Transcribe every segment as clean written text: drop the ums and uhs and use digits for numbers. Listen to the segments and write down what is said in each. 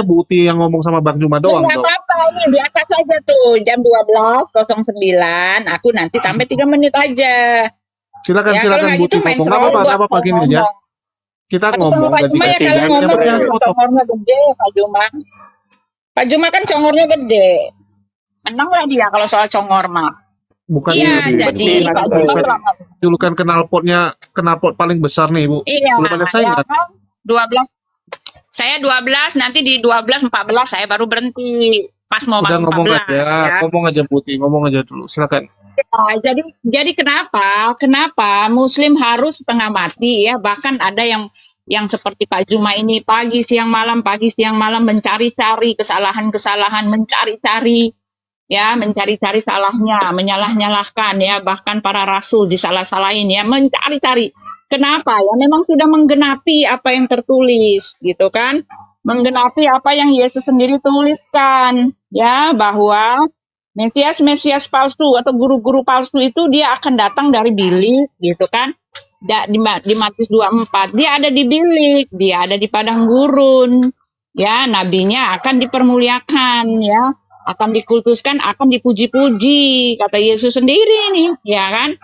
Bu Uti yang ngomong sama Bang Juma doang Nggak dong. apa-apa, ini di atas aja tuh, jam 12.09, aku nanti tambah 3 menit aja. Silakan Ya, kalau silakan nggak Bu gitu Uti main ngomong. Nggak apa-apa, serobot nggak apa-apa kalau gini aja. ngomong. Kita Tapi ngomong kalau Pak dan Juma ya kalau bertiganya ngomong berarti. congornya gede, Pak Juma. Pak Juma kan congornya gede. Menang lah dia kalau soal congor mah. bukan Iya, ini, jadi berarti Pak nanti Juma julukan selama julukan knalpot paling besar nih Bu. iya, Belum ada ya saingan. kan 12. Saya 12, nanti di 12.14 saya baru berhenti. Pas mau Udah masuk ngomong 14 aja, ya. ngomong aja Bu Uti, ngomong aja dulu. Silakan. Ya, jadi kenapa Muslim harus setengah mati ya, bahkan ada yang seperti Pak Juma ini pagi siang malam mencari-cari kesalahan-kesalahan, mencari-cari salahnya, menyalah-nyalahkan ya, bahkan para rasul disalah-salahin ya, mencari-cari. Kenapa? Ya memang sudah menggenapi apa yang tertulis gitu kan. Menggenapi apa yang Yesus sendiri tuliskan ya, bahwa Mesias palsu atau guru-guru palsu itu dia akan datang dari bilik gitu kan. Di Matius 24 dia ada di bilik, dia ada di padang gurun. Ya, nabinya akan dipermuliakan ya, akan dikultuskan, akan dipuji-puji kata Yesus sendiri nih, ya kan?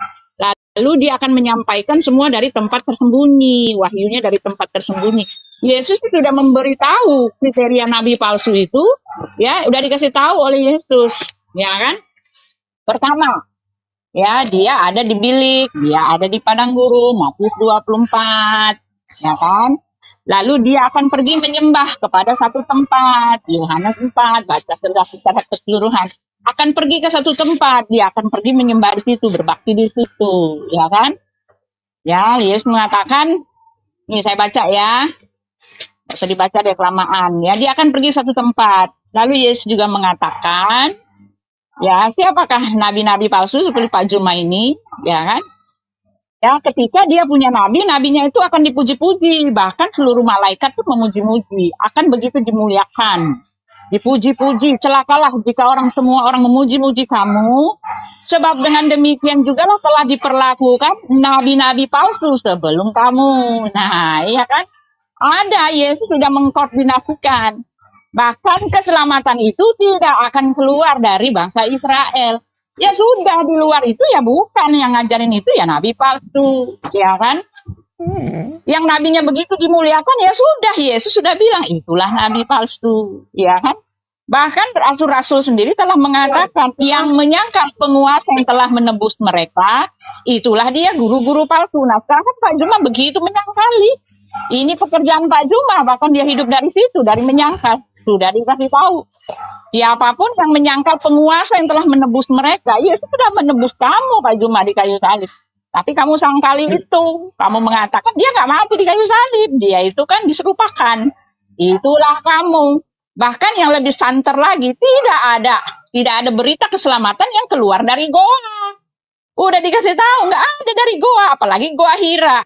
Lalu dia akan menyampaikan semua dari tempat tersembunyi, wahyunya dari tempat tersembunyi. Yesus sudah memberitahu kriteria nabi palsu itu, ya, udah dikasih tahu oleh Yesus, ya kan? Pertama, ya dia ada di bilik, dia ada di padang gurun, Matius 24, ya kan? Lalu dia akan pergi menyembah kepada satu tempat, Yohanes 4, baca secara keseluruhan. Akan pergi ke satu tempat, dia akan pergi menyembah di situ, berbakti di situ, ya kan? Ya, Yesus mengatakan, nih saya baca ya, nggak usah dibaca deh kelamaan. Ya, dia akan pergi satu tempat. Lalu Yesus juga mengatakan, ya siapakah nabi-nabi palsu seperti Pak Juma ini, ya kan? Ya, ketika dia punya nabi, nabinya itu akan dipuji-puji, bahkan seluruh malaikat tuh memuji-muji, akan begitu dimuliakan. Dipuji-puji, celakalah jika semua orang memuji-muji kamu, sebab dengan demikian juga lah telah diperlakukan nabi-nabi palsu sebelum kamu. Nah, iya kan? Ada, Yesus sudah mengkoordinasikan. Bahkan keselamatan itu tidak akan keluar dari bangsa Israel. Ya sudah, di luar itu ya bukan, yang ngajarin itu ya nabi palsu, ya kan? Yang nabinya begitu dimuliakan ya sudah, Yesus sudah bilang itulah nabi palsu, ya kan? Bahkan rasul-rasul sendiri telah mengatakan yang menyangkal penguasa yang telah menebus mereka, itulah dia guru-guru palsu. Nah sekarang kan Pak Juma begitu menyangkali. Ini pekerjaan Pak Juma, bahkan dia hidup dari situ, dari menyangkal. Sudah dikasih tahu. Siapapun yang menyangkal penguasa yang telah menebus mereka, Yesus sudah menebus kamu Pak Juma di kayu salib. Tapi kamu sangkali itu, kamu mengatakan dia nggak mati di kayu salib, dia itu kan diserupakan. Itulah kamu. Bahkan yang lebih santer lagi, tidak ada berita keselamatan yang keluar dari goa. Udah dikasih tahu nggak ada dari goa, apalagi goa Hira.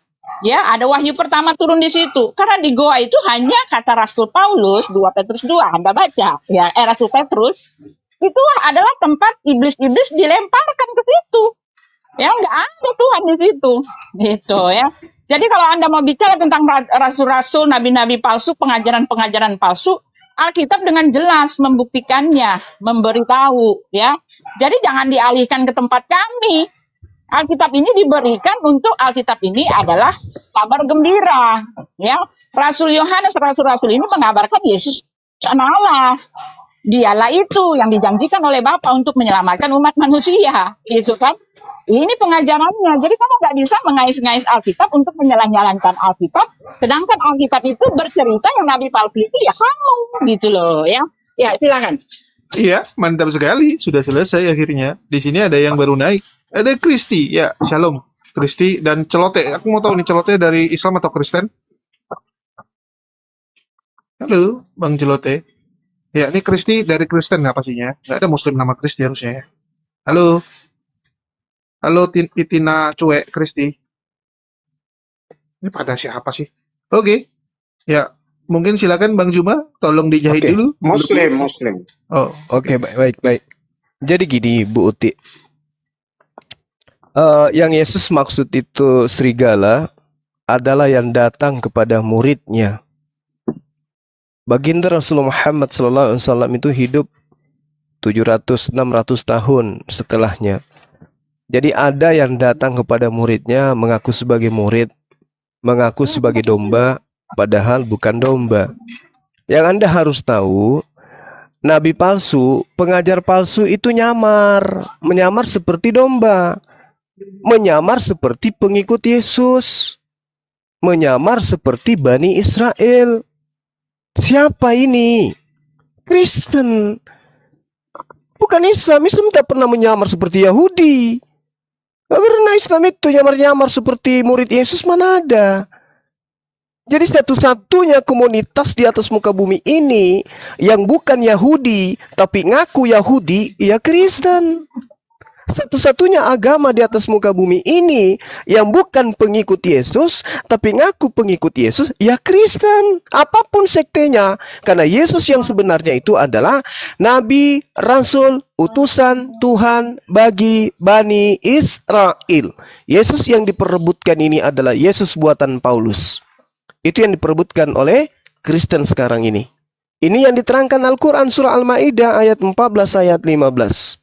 Ya, ada wahyu pertama turun di situ. Karena di goa itu hanya kata Rasul Paulus 2 Petrus 2, Anda baca. Ya, Rasul Petrus itu adalah tempat iblis-iblis dilemparkan ke situ. Ya, nggak ada Tuhan di situ. Gitu ya. Jadi kalau Anda mau bicara tentang rasul-rasul, nabi-nabi palsu, pengajaran-pengajaran palsu, Alkitab dengan jelas membuktikannya, memberitahu ya. Jadi jangan dialihkan ke tempat kami. Alkitab ini diberikan untuk Alkitab ini adalah kabar gembira, ya. Rasul Yohanes, rasul-rasul ini mengabarkan Yesus Allah. Dialah itu yang dijanjikan oleh Bapa untuk menyelamatkan umat manusia, gitu kan? Ini pengajarannya. Jadi kamu nggak bisa mengais-ngais Alkitab untuk menyalah-nyalahkan Alkitab, sedangkan Alkitab itu bercerita yang nabi palsu itu ya kamu, gitu loh, ya. Ya, silakan. Iya, mantap sekali. Sudah selesai akhirnya. Di sini ada yang baru naik. Ada Kristi. Ya, shalom. Kristi dan Celote. Aku mau tahu nih Celote dari Islam atau Kristen? Halo, Bang Celote. Ya, ini Kristi dari Kristen nggak pastinya? Nggak ada Muslim nama Kristi harusnya ya. Halo. Halo, Tina Cuek Kristi. Ini pada siapa sih? Oke. Ya, mungkin silakan Bang Juma, tolong dijahit Oke. dulu. Muslim. Oh, Oke, baik. Jadi gini, Bu Uti. Yang Yesus maksud itu serigala adalah yang datang kepada muridnya. Baginda Rasulullah Muhammad SAW itu hidup 700-600 tahun setelahnya. Jadi ada yang datang kepada muridnya mengaku sebagai murid, mengaku sebagai domba, padahal bukan domba. Yang Anda harus tahu, nabi palsu, pengajar palsu itu menyamar seperti domba, menyamar seperti pengikut Yesus, menyamar seperti Bani Israel. Siapa ini? Kristen. Bukan Islam. Islam tidak pernah menyamar seperti Yahudi. Gak pernah Islam itu nyamar-nyamar seperti murid Yesus, mana ada. Jadi satu-satunya komunitas di atas muka bumi ini yang bukan Yahudi tapi ngaku Yahudi, ya Kristen. Satu-satunya agama di atas muka bumi ini yang bukan pengikut Yesus tapi ngaku pengikut Yesus, ya Kristen. Apapun sektenya, karena Yesus yang sebenarnya itu adalah nabi, rasul, utusan Tuhan bagi Bani Israel. Yesus yang diperebutkan ini adalah Yesus buatan Paulus. Itu yang diperebutkan oleh Kristen sekarang ini. Ini yang diterangkan Al-Quran surah Al-Ma'idah ayat 14 ayat 15.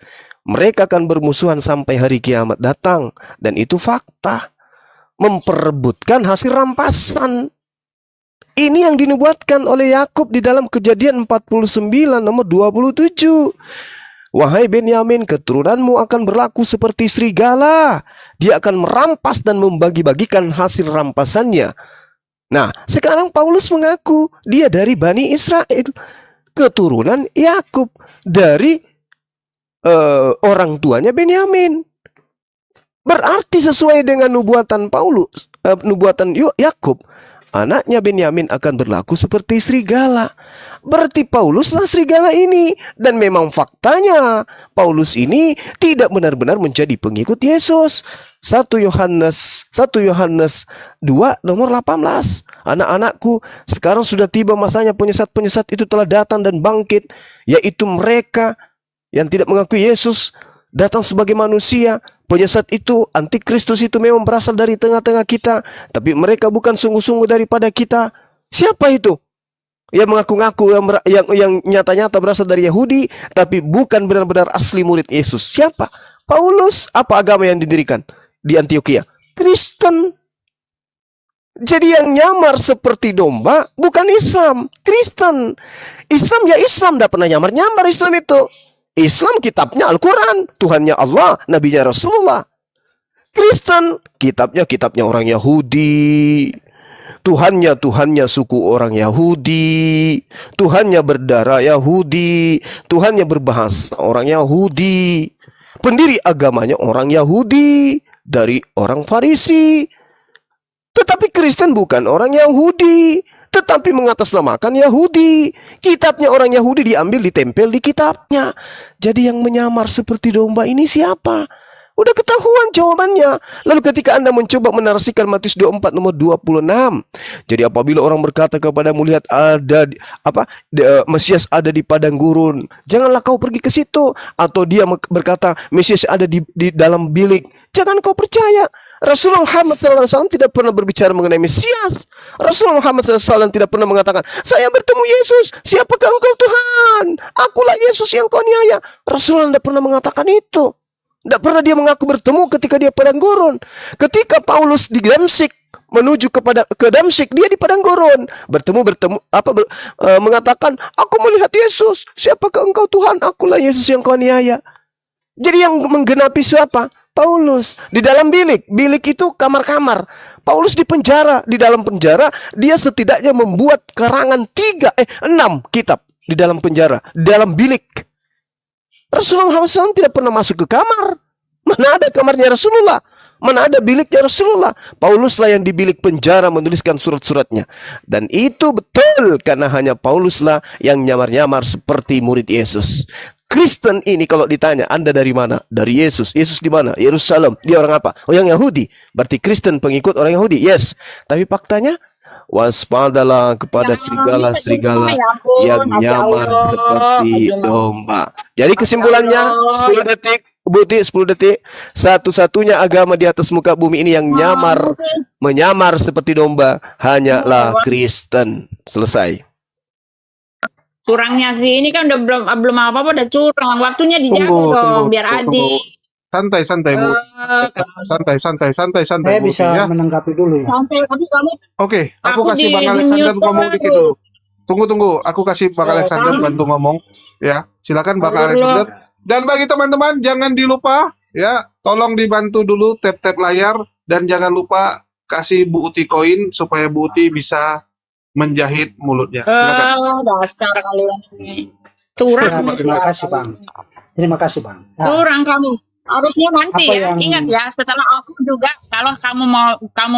Mereka akan bermusuhan sampai hari kiamat datang. Dan itu fakta. Memperebutkan hasil rampasan. Ini yang dinubuatkan oleh Yakub di dalam Kejadian 49 nomor 27. Wahai Benyamin, keturunanmu akan berlaku seperti serigala. Dia akan merampas dan membagi-bagikan hasil rampasannya. Nah, sekarang Paulus mengaku dia dari Bani Israel, keturunan Yakub, dari orang tuanya Benyamin. Berarti sesuai dengan nubuatan Paulus, nubuatan Yakub, anaknya Benyamin akan berlaku seperti serigala. Berarti Pauluslah serigala ini. Dan memang faktanya Paulus ini tidak benar-benar menjadi pengikut Yesus. 1 Yohanes 2 nomor 18. Anak-anakku, sekarang sudah tiba masanya penyesat-penyesat itu telah datang dan bangkit, yaitu mereka yang tidak mengakui Yesus datang sebagai manusia. Penyesat itu, antikristus itu memang berasal dari tengah-tengah kita, tapi mereka bukan sungguh-sungguh daripada kita. Siapa itu? Yang mengaku-ngaku yang nyata-nyata berasal dari Yahudi, tapi bukan benar-benar asli murid Yesus. Siapa? Paulus. Apa agama yang didirikan di Antioquia? Kristen. Jadi yang nyamar seperti domba bukan Islam, Kristen. Islam ya Islam, tidak pernah nyamar-nyamar Islam itu. Islam kitabnya Al-Quran, Tuhannya Allah, nabinya Rasulullah. Kristen kitabnya orang Yahudi. Tuhannya suku orang Yahudi. Tuhannya berdarah Yahudi. Tuhannya berbahasa orang Yahudi. Pendiri agamanya orang Yahudi dari orang Farisi. Tetapi Kristen bukan orang Yahudi, tetapi mengatasnamakan Yahudi. Kitabnya orang Yahudi diambil, ditempel di kitabnya. Jadi yang menyamar seperti domba ini siapa? Udah ketahuan jawabannya. Lalu ketika Anda mencoba menarasikan Matius 24 nomor 26. Jadi apabila orang berkata kepadamu, lihat ada Mesias ada di padang gurun, janganlah kau pergi ke situ. Atau dia berkata Mesias ada di dalam bilik, jangan kau percaya. Rasulullah Muhammad SAW tidak pernah berbicara mengenai Mesias. Rasulullah Muhammad SAW tidak pernah mengatakan, saya bertemu Yesus, siapakah engkau Tuhan? Akulah Yesus yang kau niaya. Rasulullah tidak pernah mengatakan itu. Tidak pernah dia mengaku bertemu ketika dia padang gurun. Ketika Paulus di Damsyik menuju ke Damsyik, dia di padang gurun mengatakan, aku melihat Yesus, siapakah engkau Tuhan? Akulah Yesus yang kau niaya. Jadi yang menggenapi siapa? Paulus. Di dalam bilik. Bilik itu kamar-kamar. Paulus di penjara. Di dalam penjara dia setidaknya membuat karangan 6 kitab di dalam penjara, di dalam bilik. Rasulullah SAW tidak pernah masuk ke kamar. Mana ada kamarnya Rasulullah? Mana ada biliknya Rasulullah? Pauluslah yang di bilik penjara menuliskan surat-suratnya. Dan itu betul karena hanya Pauluslah yang nyamar-nyamar seperti murid Yesus. Kristen ini kalau ditanya, Anda dari mana? Dari Yesus. Yesus di mana? Yerusalem. Dia orang apa? Oh, yang Yahudi. Berarti Kristen pengikut orang Yahudi. Yes. Tapi faktanya, waspadalah kepada serigala-serigala yang nyamar seperti domba. Jadi kesimpulannya, 10 detik. Bukti 10 detik. Satu-satunya agama di atas muka bumi ini yang menyamar seperti domba hanyalah Kristen. Selesai. Curangnya sih ini kan udah belum apa-apa udah curang. Waktunya dijaga Tunggu, dong tunggu, biar tunggu, tunggu. adil. Santai, Bu. Santai, Saya Bu bisa Uti ya. menanggapi dulu ya. Sampai tapi kamu Oke, aku aku kasih di Bang di Alexander mute ngomong dikit terus. dulu. Tunggu, aku kasih Bang Oh, Alexander kamu bantu ngomong ya. Silakan Bang belum. Alexander. Dan bagi teman-teman jangan dilupa ya, tolong dibantu dulu tap-tap layar dan jangan lupa kasih Bu Uti koin supaya Bu Uti bisa menjahit mulutnya. Silakan. Dasar kalian ini. Curang Ya, nih terima siapa kasih Bang. ini. Terima kasih Bang. Nah, Curang kamu. Harusnya nanti apa ya, yang ingat ya, setelah aku juga kalau kamu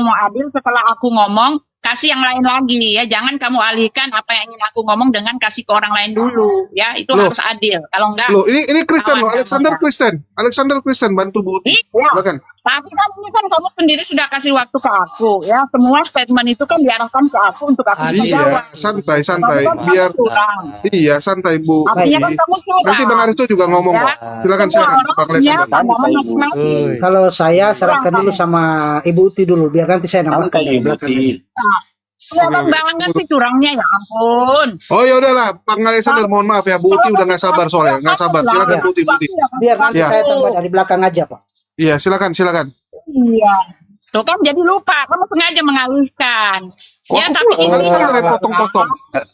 mau adil setelah aku ngomong, kasih yang lain lagi ya. Jangan kamu alihkan apa yang ingin aku ngomong dengan kasih ke orang lain dulu ya. Itu Loh, harus adil. Kalau enggak ini Kristen loh, kawan kamu ya. Alexander Kristen bantu Bu Uti. Iya, Silakan. tapi kan ini kan kamu sendiri sudah kasih waktu ke aku ya. Semua statement itu kan diarahkan ke aku untuk aku bisa Adil, jawab. Iya, santai, Tapi kan kamu biar curang. iya santai Bu Artinya kan Uti. kamu Nanti Bang curang Aristo juga ngomong ya. kok. Silakan Semua orang Bang punya Alexander. pandangan masing-masing. Uy. kalau saya Curang serahkan dulu kamu. sama Ibu Uti dulu, biar nanti saya nambahkan dari belakang aja. Nah, kelihatan banget sih curangnya ya ampun. Oh ya udahlah, Bang Alexander mohon maaf ya, Bu Uti udah nggak sabar soalnya, nggak sabar. Silakan Ya, Bu Uti. biar nanti Ya, saya tambah dari belakang aja Pak. iya silakan. Iya. Tuh kan jadi lupa, kamu sengaja mengalihkan. Oh, Ya, aku tapi pula ini Alexander yang ya, potong-potong.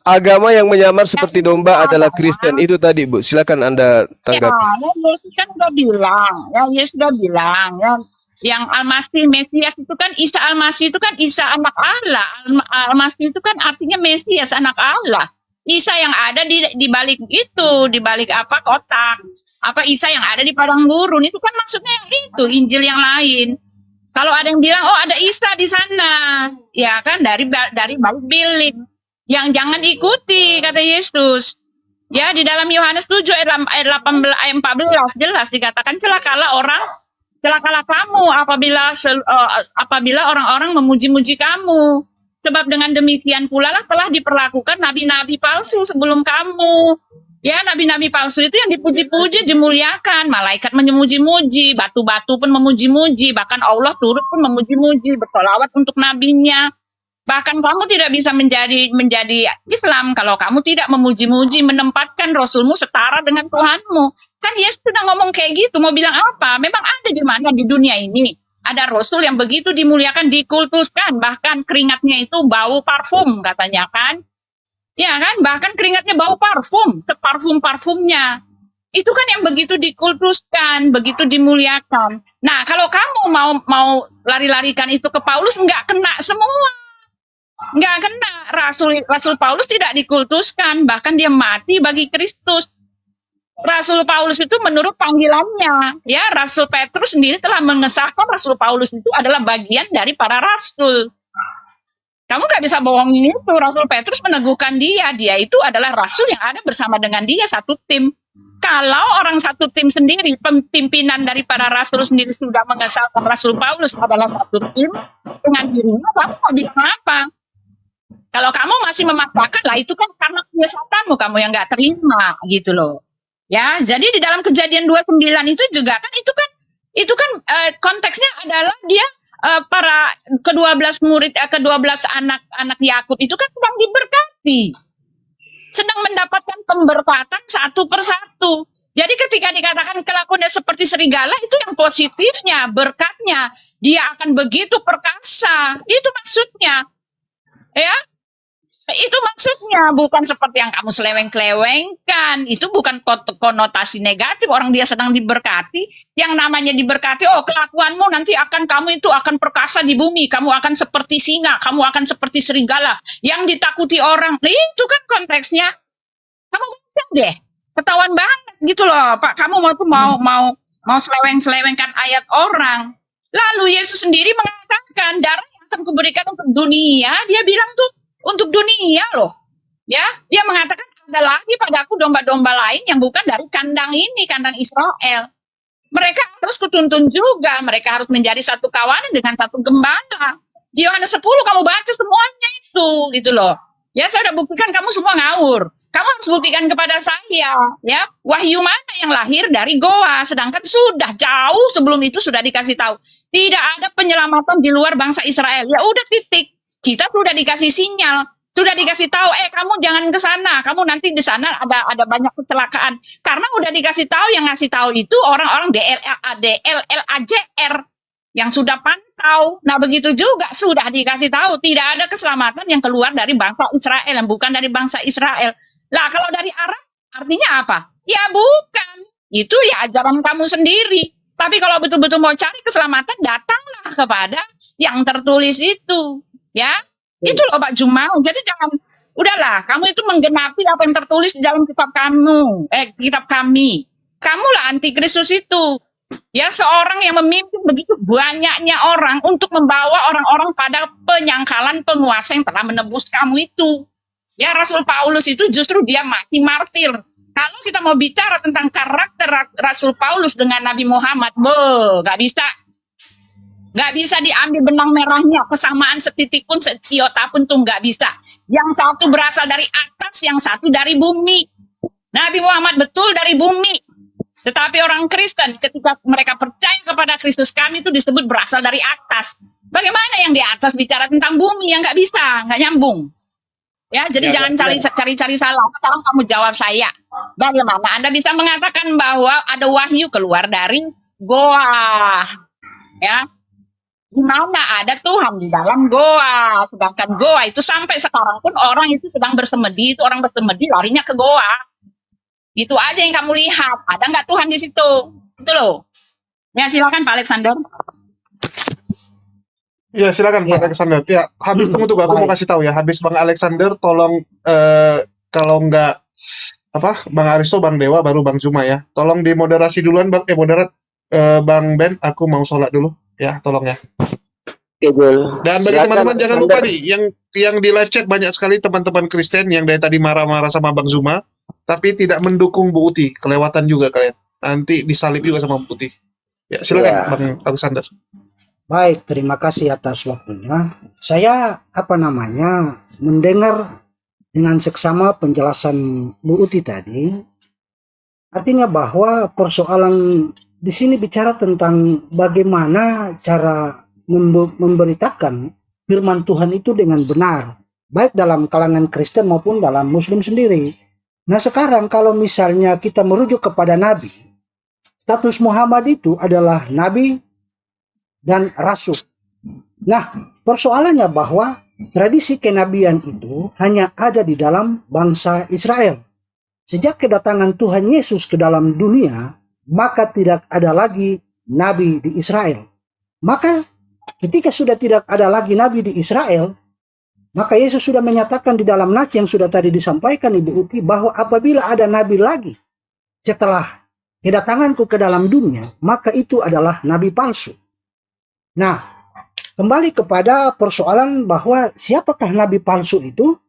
Agama yang menyamar seperti domba adalah Kristen. Itu tadi, Bu. Silakan Anda ya, tanggapi. Yesus kan udah bilang, ya, yang Al-Masih, Mesias itu kan Isa Al-Masih itu kan Isa anak Allah. Al-Masih itu kan artinya Mesias anak Allah. Isa yang ada di balik itu, di balik apa kotak. Apa Isa yang ada di padang gurun itu kan maksudnya yang itu, Injil yang lain. Kalau ada yang bilang, oh ada Isa di sana, ya kan dari balik bilik. Yang jangan ikuti kata Yesus. Ya di dalam Yohanes 7 ayat 18 ayat 14 jelas dikatakan celakalah kamu apabila orang-orang memuji-muji kamu. Sebab dengan demikian pula lah telah diperlakukan nabi-nabi palsu sebelum kamu. Ya, nabi-nabi palsu itu yang dipuji-puji, dimuliakan. Malaikat memuji-muji, batu-batu pun memuji-muji. Bahkan Allah turut pun memuji-muji, bersolawat untuk nabinya. Bahkan kamu tidak bisa menjadi Islam kalau kamu tidak memuji-muji, menempatkan Rasulmu setara dengan Tuhanmu. Kan Yesus sudah ngomong kayak gitu, mau bilang apa? Memang ada di mana di dunia ini? Ada Rasul yang begitu dimuliakan, dikultuskan. Bahkan keringatnya itu bau parfum katanya kan. Ya kan, bahkan keringatnya bau parfum, separfum-parfumnya. Itu kan yang begitu dikultuskan, begitu dimuliakan. Nah, kalau kamu mau lari-larikan itu ke Paulus, nggak kena semua. Nggak kena. Rasul Paulus tidak dikultuskan, bahkan dia mati bagi Kristus. Rasul Paulus itu menurut panggilannya, ya Rasul Petrus sendiri telah mengesahkan Rasul Paulus itu adalah bagian dari para rasul. Kamu nggak bisa bohongin itu. Rasul Petrus meneguhkan dia itu adalah rasul yang ada bersama dengan dia satu tim. Kalau orang satu tim sendiri, pimpinan dari para rasul sendiri sudah mengesahkan Rasul Paulus adalah satu tim dengan dirinya, kamu mau bilang apa? Kalau kamu masih memaksakan, lah itu kan karena penyesatanmu, kamu yang nggak terima gitu loh. Ya, jadi di dalam Kejadian 29 itu juga kan itu kan konteksnya adalah dia para ke-12 murid, ke-12 anak Yakub itu kan sedang diberkati. Sedang mendapatkan pemberkatan satu persatu. Jadi ketika dikatakan kelakuannya seperti serigala, itu yang positifnya, berkatnya. Dia akan begitu perkasa. Itu maksudnya. Ya, itu maksudnya, bukan seperti yang kamu seleweng-selewengkan. Itu bukan konotasi negatif. Orang dia sedang diberkati. Yang namanya diberkati, oh kelakuanmu nanti kamu itu akan perkasa di bumi. Kamu akan seperti singa. Kamu akan seperti serigala. Yang ditakuti orang. Nah, itu kan konteksnya. Kamu baca deh. Ketahuan banget gitu loh, Pak. Kamu mau seleweng-selewengkan ayat orang. Lalu Yesus sendiri mengatakan, darah yang akan kuberikan untuk dunia. Dia bilang tuh, untuk dunia loh, ya dia mengatakan ada lagi padaku domba-domba lain yang bukan dari kandang ini, kandang Israel. Mereka harus kutuntun juga, mereka harus menjadi satu kawanan dengan satu gembala. Di Yohanes 10 kamu baca semuanya itu, gitu loh. Ya saya udah buktikan kamu semua ngawur. Kamu harus buktikan kepada saya, ya wahyu mana yang lahir dari goa, sedangkan sudah jauh sebelum itu sudah dikasih tahu tidak ada penyelamatan di luar bangsa Israel. Ya udah titik. Kita sudah dikasih sinyal, Sudah dikasih tahu, kamu jangan ke sana, kamu nanti di sana ada banyak kecelakaan. Karena udah dikasih tahu, yang ngasih tahu itu orang-orang DLLAJR yang sudah pantau. Nah, begitu juga sudah dikasih tahu tidak ada keselamatan yang keluar dari bangsa Israel, yang bukan dari bangsa Israel. Lah, kalau dari Arab artinya apa? Ya bukan. Itu ya ajaran kamu sendiri. Tapi kalau betul-betul mau cari keselamatan, datanglah kepada yang tertulis itu, ya. Itu loh Pak Jumal. Jadi jangan, udahlah, kamu itu menggenapi apa yang tertulis di dalam kitab kitab kami. Kamulah antikristus itu. Ya, seorang yang memimpin begitu banyaknya orang untuk membawa orang-orang pada penyangkalan penguasa yang telah menebus kamu itu. Ya, Rasul Paulus itu justru dia mati martir. Kalau kita mau bicara tentang karakter Rasul Paulus dengan Nabi Muhammad, nggak bisa. Nggak bisa diambil benang merahnya, kesamaan setitik pun, setiota pun tuh nggak bisa. Yang satu berasal dari atas, yang satu dari bumi. Nabi Muhammad betul dari bumi. Tetapi orang Kristen ketika mereka percaya kepada Kristus, kami itu disebut berasal dari atas. Bagaimana yang di atas bicara tentang bumi? Yang nggak bisa, nggak nyambung. Ya, jadi jangan cari-cari salah. Sekarang kamu jawab saya. Bagaimana Anda bisa mengatakan bahwa ada wahyu keluar dari goa? Ya, di mana ada Tuhan di dalam goa, sedangkan goa itu sampai sekarang pun orang itu sedang bersemedi, itu orang bersemedi larinya ke goa. Itu aja yang kamu lihat, ada nggak Tuhan di situ? Itu loh. Ya, silakan Pak Alexander. Ya, silakan Pak Ya. Alexander. Ya, habis tunggu, aku mau kasih tahu ya. Habis Bang Alexander, tolong kalau nggak Bang Aristo, Bang Dewa, baru Bang Juma ya. Tolong dimoderasi duluan, Bang. Bang Ben, aku mau sholat dulu. Ya, tolong ya. Oke, Jul. Dan bagi Silakan, teman-teman jangan lupa Alexander. nih, yang di live chat banyak sekali teman-teman Kristen yang dari tadi marah-marah sama Bang Zuma, tapi tidak mendukung Bu Uti. Kelewatan juga kalian. Nanti disalib juga sama Bu Uti. Ya, silakan Ya. Bang Alexander. Baik, terima kasih atas waktunya. Saya mendengar dengan seksama penjelasan Bu Uti tadi. Artinya bahwa persoalan di sini bicara tentang bagaimana cara memberitakan firman Tuhan itu dengan benar, baik dalam kalangan Kristen maupun dalam Muslim sendiri. Nah, sekarang kalau misalnya kita merujuk kepada Nabi, status Muhammad itu adalah Nabi dan Rasul. Nah, persoalannya bahwa tradisi kenabian itu hanya ada di dalam bangsa Israel. Sejak kedatangan Tuhan Yesus ke dalam dunia, maka tidak ada lagi nabi di Israel. Maka ketika sudah tidak ada lagi nabi di Israel, maka Yesus sudah menyatakan di dalam nas yang sudah tadi disampaikan Ibu Uti bahwa apabila ada nabi lagi setelah kedatanganku ke dalam dunia, maka itu adalah nabi palsu. Nah, kembali kepada persoalan bahwa siapakah nabi palsu itu?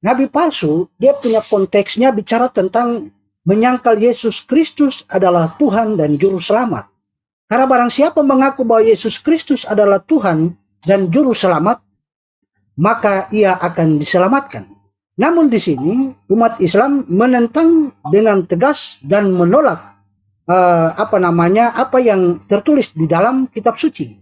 Nabi palsu, dia punya konteksnya bicara tentang menyangkal Yesus Kristus adalah Tuhan dan Juru Selamat. Karena barang siapa mengaku bahwa Yesus Kristus adalah Tuhan dan Juru Selamat, maka ia akan diselamatkan. Namun di sini umat Islam menentang dengan tegas dan menolak apa yang tertulis di dalam kitab suci.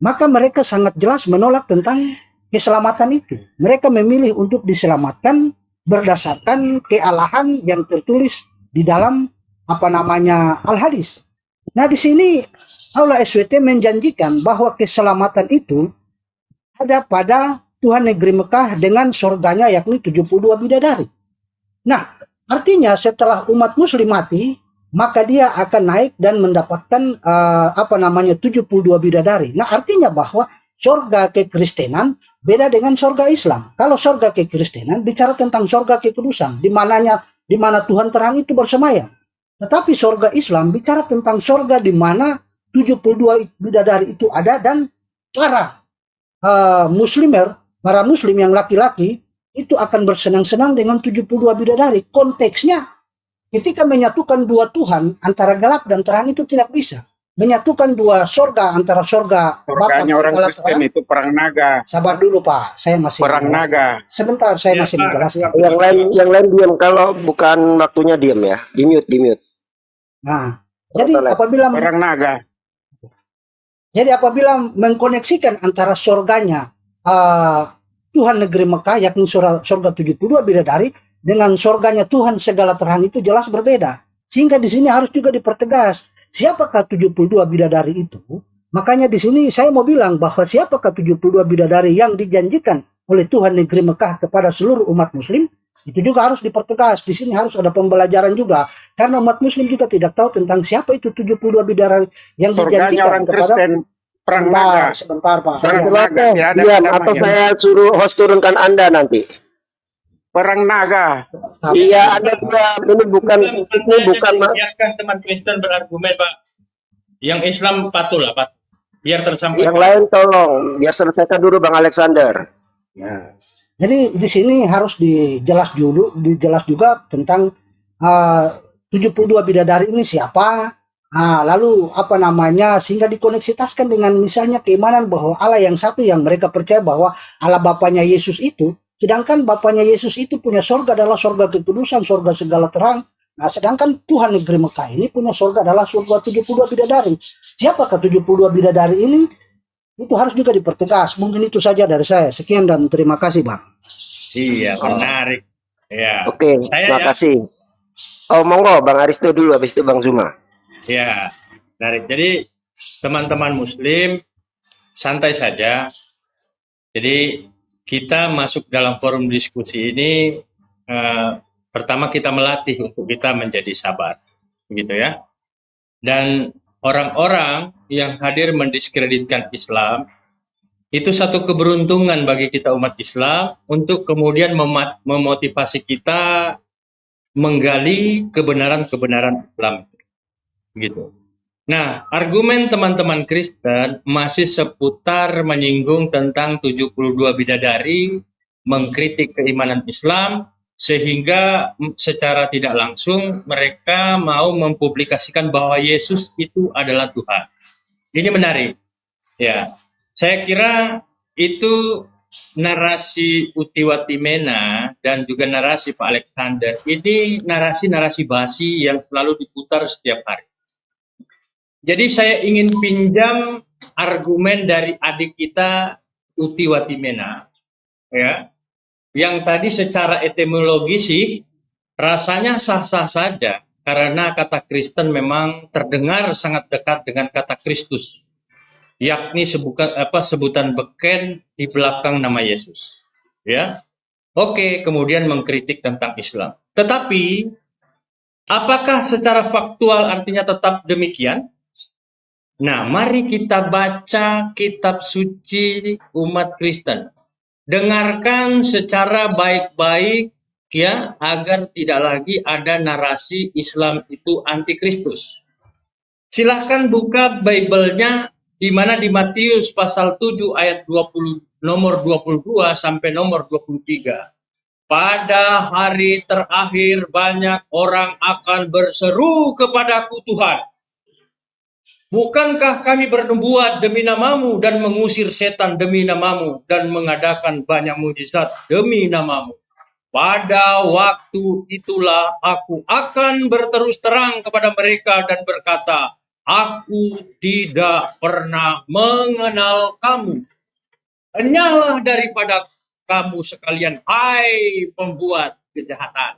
Maka mereka sangat jelas menolak tentang keselamatan itu. Mereka memilih untuk diselamatkan berdasarkan kealahan yang tertulis di dalam Al-Hadis. Nah, di sini Allah SWT menjanjikan bahwa keselamatan itu ada pada Tuhan negeri Mekah dengan surganya, yakni 72 bidadari. Nah, artinya setelah umat muslim mati, maka dia akan naik dan mendapatkan 72 bidadari. Nah, artinya bahwa surga kekristenan beda dengan surga Islam. Kalau surga kekristenan bicara tentang surga kekudusan, di mana Tuhan terang itu bersemayam. Tetapi surga Islam bicara tentang surga di mana 72 bidadari itu ada, dan para muslim yang laki-laki itu akan bersenang-senang dengan 72 bidadari. Konteksnya ketika menyatukan dua Tuhan antara gelap dan terang itu tidak bisa. Menyatukan dua sorga antara sorga Surganya orang Kristen itu perang naga. Sabar dulu Pak, saya masih Perang naga. Sebentar, saya masih menjelaskan. Yang lain diam, kalau bukan waktunya diam ya. Di mute. Nah, jadi apabila mengkoneksikan antara surganya Tuhan negeri Mekah, yakni surga 72 bidadari, dengan surganya Tuhan segala terang itu jelas berbeda. Sehingga di sini harus juga dipertegas, siapakah 72 bidadari itu? Makanya di sini saya mau bilang bahwa siapakah 72 bidadari yang dijanjikan oleh Tuhan negeri Mekah kepada seluruh umat muslim, itu juga harus dipertegas. Di sini harus ada pembelajaran juga, karena umat muslim juga tidak tahu tentang siapa itu 72 bidadari yang Surganya dijanjikan orang kepada. Kristen perang naga. Sebentar Pak. Perang Ya. naga, Jelasnya tidak ada diam atau kedamaian. saya suruh host turunkan Anda nanti. Perang naga. Iya, Anda juga ini bukan biarkan teman Kristen berargumen, Pak. Yang Islam patuh lah, Pak. Biar yang tersampaikan. lain tolong biar selesaikan dulu Bang Alexander. Ya. Jadi di sini harus dijelas juga tentang 72 bidadari ini siapa. Lalu apa namanya, sehingga dikoneksitaskan dengan misalnya keimanan bahwa Allah yang satu yang mereka percaya bahwa Allah Bapaknya Yesus itu, sedangkan Bapaknya Yesus itu punya surga adalah surga kekudusan, surga segala terang. Nah, sedangkan Tuhan negeri Mekah ini punya surga adalah surga 72 bidadari. Siapakah 72 bidadari ini? Itu harus juga dipertegas. Mungkin itu saja dari saya. Sekian dan terima kasih, Bang. Iya, menarik. Ya. Oke, terima kasih. Oh, monggo Bang Aristo dulu, habis itu Bang Zuma. Ya, menarik. Jadi teman-teman Muslim santai saja. Jadi kita masuk dalam forum diskusi ini, pertama kita melatih untuk kita menjadi sabar, gitu ya. Dan orang-orang yang hadir mendiskreditkan Islam itu satu keberuntungan bagi kita umat Islam untuk kemudian memotivasi kita menggali kebenaran-kebenaran Islam, gitu. Nah, argumen teman-teman Kristen masih seputar menyinggung tentang 72 bidadari, mengkritik keimanan Islam, sehingga secara tidak langsung mereka mau mempublikasikan bahwa Yesus itu adalah Tuhan. Ini menarik. Ya, saya kira itu narasi Utiwatimena dan juga narasi Pak Alexander. Ini narasi-narasi basi yang selalu diputar setiap hari. Jadi saya ingin pinjam argumen dari adik kita Utiwatimena, ya, yang tadi secara etimologi sih rasanya sah-sah saja karena kata Kristen memang terdengar sangat dekat dengan kata Kristus, yakni sebutan beken di belakang nama Yesus, ya. Oke, kemudian mengkritik tentang Islam. Tetapi apakah secara faktual artinya tetap demikian? Nah, mari kita baca kitab suci umat Kristen. Dengarkan secara baik-baik ya, agar tidak lagi ada narasi Islam itu antikristus. Silahkan buka Bible-nya di mana di Matius pasal 7 ayat 20 nomor 22 sampai nomor 23. Pada hari terakhir banyak orang akan berseru kepadaku, Tuhan, bukankah kami bernubuat demi namamu dan mengusir setan demi namamu dan mengadakan banyak mujizat demi namamu? Pada waktu itulah aku akan berterus terang kepada mereka dan berkata, aku tidak pernah mengenal kamu. Henyalah daripada kamu sekalian, hai pembuat kejahatan.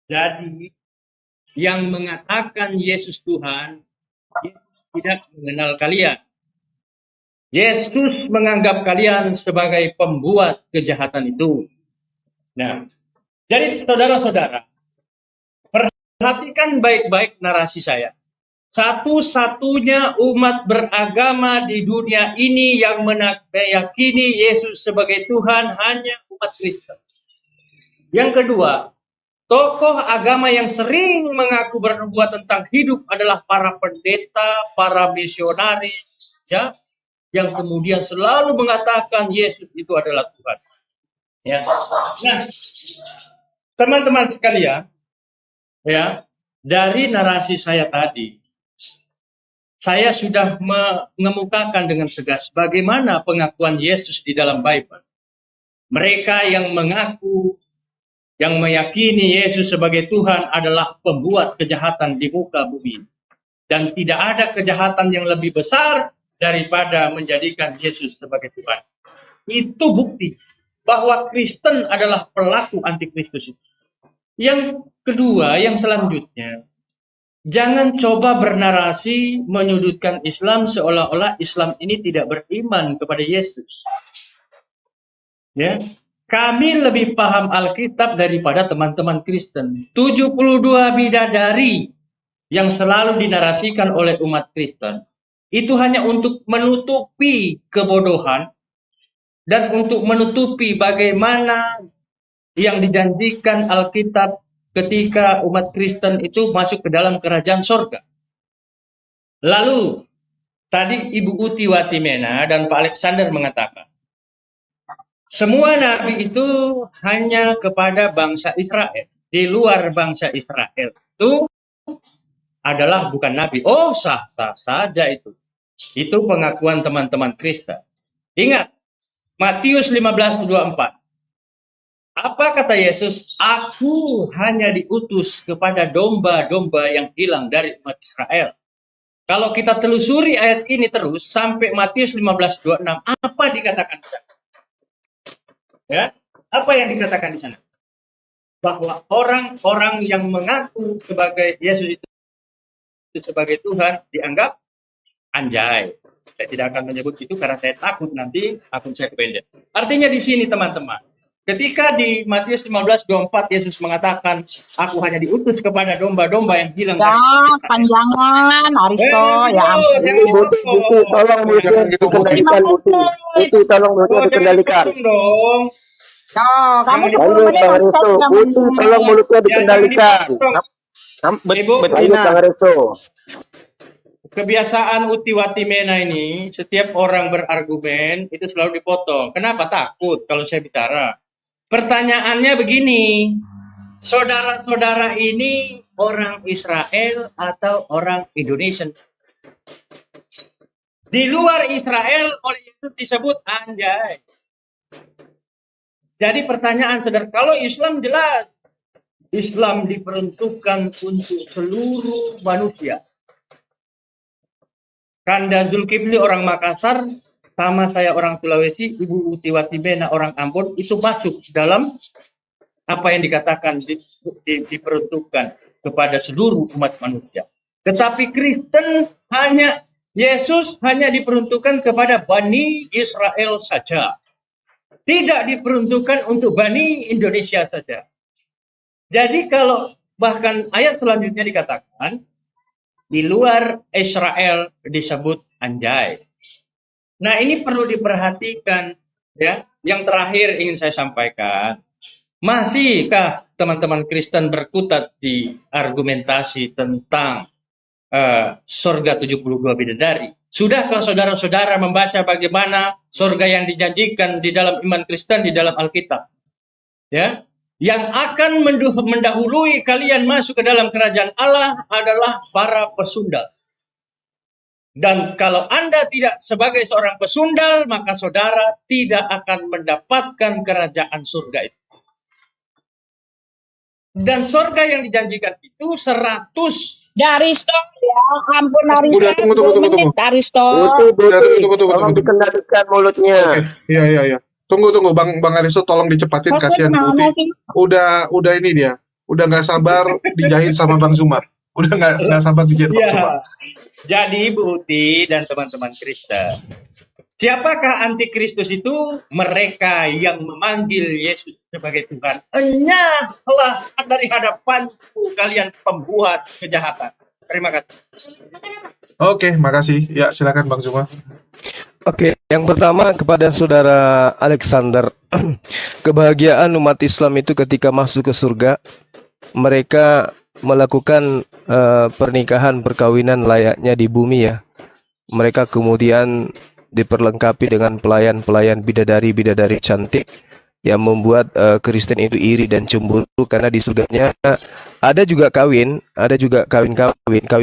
Jadi, yang mengatakan Yesus Tuhan, Yesus tidak mengenal kalian. Yesus menganggap kalian sebagai pembuat kejahatan itu. Nah, jadi saudara-saudara, perhatikan baik-baik narasi saya. Satu-satunya umat beragama di dunia ini yang meyakini Yesus sebagai Tuhan hanya umat Kristen. Yang kedua, tokoh agama yang sering mengaku bernubuat tentang hidup adalah para pendeta, para misionaris, ya, yang kemudian selalu mengatakan Yesus itu adalah Tuhan. Ya. Nah, teman-teman sekalian, ya, dari narasi saya tadi, saya sudah mengemukakan dengan tegas bagaimana pengakuan Yesus di dalam Bible. Mereka yang mengaku, yang meyakini Yesus sebagai Tuhan adalah pembuat kejahatan di muka bumi. Dan tidak ada kejahatan yang lebih besar daripada menjadikan Yesus sebagai Tuhan. Itu bukti. bahwa Kristen adalah pelaku antikristus. Yang kedua, yang selanjutnya, jangan coba bernarasi menyudutkan Islam seolah-olah Islam ini tidak beriman kepada Yesus. Ya, kami lebih paham Alkitab daripada teman-teman Kristen. 72 bidadari yang selalu dinarasikan oleh umat Kristen itu hanya untuk menutupi kebodohan dan untuk menutupi bagaimana yang dijanjikan Alkitab ketika umat Kristen itu masuk ke dalam kerajaan sorga. Lalu, tadi Ibu Uti Watimena dan Pak Alexander mengatakan, semua nabi itu hanya kepada bangsa Israel. Di luar bangsa Israel itu adalah bukan nabi. Oh, sah-sah saja itu. Itu pengakuan teman-teman Kristen. Ingat, Matius 15:24. Apa kata Yesus? Aku hanya diutus kepada domba-domba yang hilang dari umat Israel. Kalau kita telusuri ayat ini terus sampai Matius 15:26, apa dikatakan di sana? Ya, apa yang dikatakan di sana? Bahwa orang-orang yang mengaku sebagai Yesus itu sebagai Tuhan dianggap anjay. Saya tidak akan menyebut itu karena saya takut nanti akun saya kependek. Artinya di sini teman-teman, ketika di Matius 15:24 Yesus mengatakan, aku hanya diutus kepada domba-domba yang hilang dari Israel. Panjangan Aristo, ya Buti, tolong mulutnya Jangan gitu, Buti. dikendalikan, Buti, tolong mulutnya dikendalikan. Dong. kamu Jangan 10 menit Bang Aristo, nggak Buti, tolong mulutnya dikendalikan. Ibu, Lanjut Bang Aristo. Kebiasaan Uti Watimena ini, setiap orang berargumen itu selalu dipotong. Kenapa? Takut kalau saya bicara. Pertanyaannya begini, saudara-saudara ini orang Israel atau orang Indonesia? Di luar Israel oleh Yesus disebut anjay. Jadi pertanyaan saudara, kalau Islam jelas, Islam diperuntukkan untuk seluruh manusia. Kanda Zulkifli orang Makassar, sama saya orang Sulawesi, Ibu Uti Watimena orang Ambon, itu masuk dalam apa yang dikatakan diperuntukkan kepada seluruh umat manusia. Tetapi Kristen Yesus hanya diperuntukkan kepada Bani Israel saja. Tidak diperuntukkan untuk Bani Indonesia saja. Jadi kalau bahkan ayat selanjutnya dikatakan, di luar Israel disebut anjay. Nah, ini perlu diperhatikan ya. Yang terakhir ingin saya sampaikan, masihkah teman-teman Kristen berkutat di argumentasi tentang surga 72 bidadari? Sudahkah saudara-saudara membaca bagaimana surga yang dijanjikan di dalam iman Kristen di dalam Alkitab? Ya. Yang akan mendahului kalian masuk ke dalam kerajaan Allah adalah para pesundal. Dan kalau Anda tidak sebagai seorang pesundal, maka saudara tidak akan mendapatkan kerajaan surga itu. Dan surga yang dijanjikan itu 100. Aristo, ya ampun Aristo. Udah, tunggu. Aristo. Tunggu. Tolong dikendalikan mulutnya. Oke, iya. Tunggu, Bang Aristo, tolong dicepatin, kasihan Buti. Udah ini dia. Udah nggak sabar dijahit sama Bang Zuma. Udah nggak sabar dijahit Bang Zuma. Jadi Ibu Uti dan teman-teman Kristen, siapakah antikristus itu? Mereka yang memanggil Yesus sebagai Tuhan. Enyahlah dari hadapanku kalian pembuat kejahatan. Terima kasih. Oke, makasih. Ya, silakan Bang Zuma. Oke, yang pertama kepada saudara Alexander, kebahagiaan umat Islam itu ketika masuk ke surga, mereka melakukan pernikahan perkawinan layaknya di bumi ya. Mereka kemudian diperlengkapi dengan pelayan-pelayan bidadari-bidadari cantik yang membuat Kristen itu iri dan cemburu karena di surganya ada juga kawin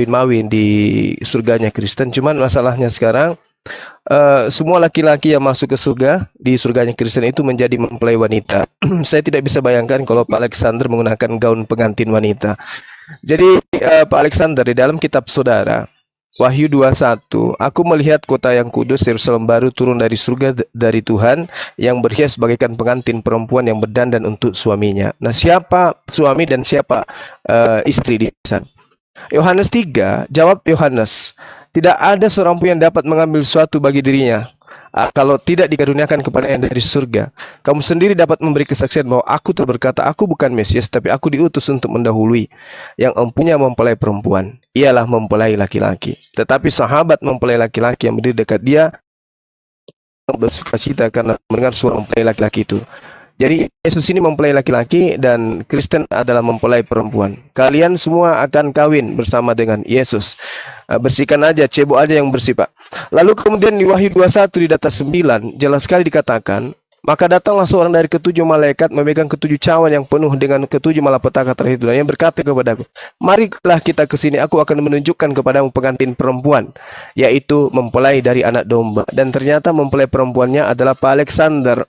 mawin di surganya Kristen. Cuman masalahnya sekarang semua laki-laki yang masuk ke surga di surganya Kristen itu menjadi mempelai wanita. Saya tidak bisa bayangkan kalau Pak Alexander menggunakan gaun pengantin wanita. Jadi Pak Alexander, di dalam kitab saudara Wahyu 21, aku melihat kota yang kudus Yerusalem baru turun dari surga dari Tuhan yang berhias bagaikan pengantin perempuan yang berdandan untuk suaminya. Nah, siapa suami dan siapa istri di sana? Yohanes 3, jawab Yohanes, tidak ada seorang pun yang dapat mengambil sesuatu bagi dirinya kalau tidak dikaruniakan kepada yang dari surga. Kamu sendiri dapat memberi kesaksian bahwa aku telah berkata, aku bukan Mesias, tapi aku diutus untuk mendahului. Yang empunya mempelai perempuan, ialah mempelai laki-laki. Tetapi sahabat mempelai laki-laki yang berdiri dekat dia bersukacita karena mendengar suara mempelai laki-laki itu. Jadi Yesus ini mempelai laki-laki dan Kristen adalah mempelai perempuan. Kalian semua akan kawin bersama dengan Yesus. Bersihkan aja, cebok aja yang bersih, Pak. Lalu kemudian di Wahyu 21 di data 9 jelas sekali dikatakan, maka datanglah seorang dari ketujuh malaikat memegang ketujuh cawan yang penuh dengan ketujuh malapetaka terhitung yang berkata kepadaku, marilah kita ke sini, aku akan menunjukkan kepadamu pengantin perempuan, yaitu mempelai dari anak domba. Dan ternyata mempelai perempuannya adalah Pak Alexander.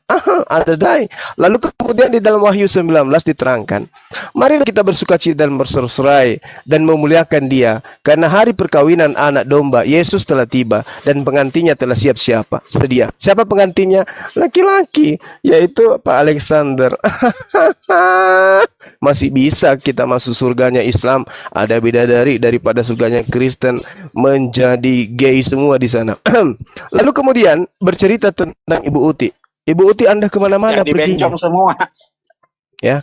Adadai. Lalu kemudian di dalam Wahyu 19 diterangkan, marilah kita bersukacita dan bersorak-sorai dan memuliakan dia, karena hari perkawinan anak domba Yesus telah tiba dan pengantinnya telah siap-siap sedia. Siapa pengantinnya? Laki-laki, yaitu Pak Alexander. Masih bisa kita masuk surganya Islam, ada bidadari daripada surganya Kristen, menjadi gay semua di sana. Lalu kemudian bercerita tentang Ibu Uti. Ibu Uti, Anda kemana-mana Jadi perginya? bencong semua. Ya,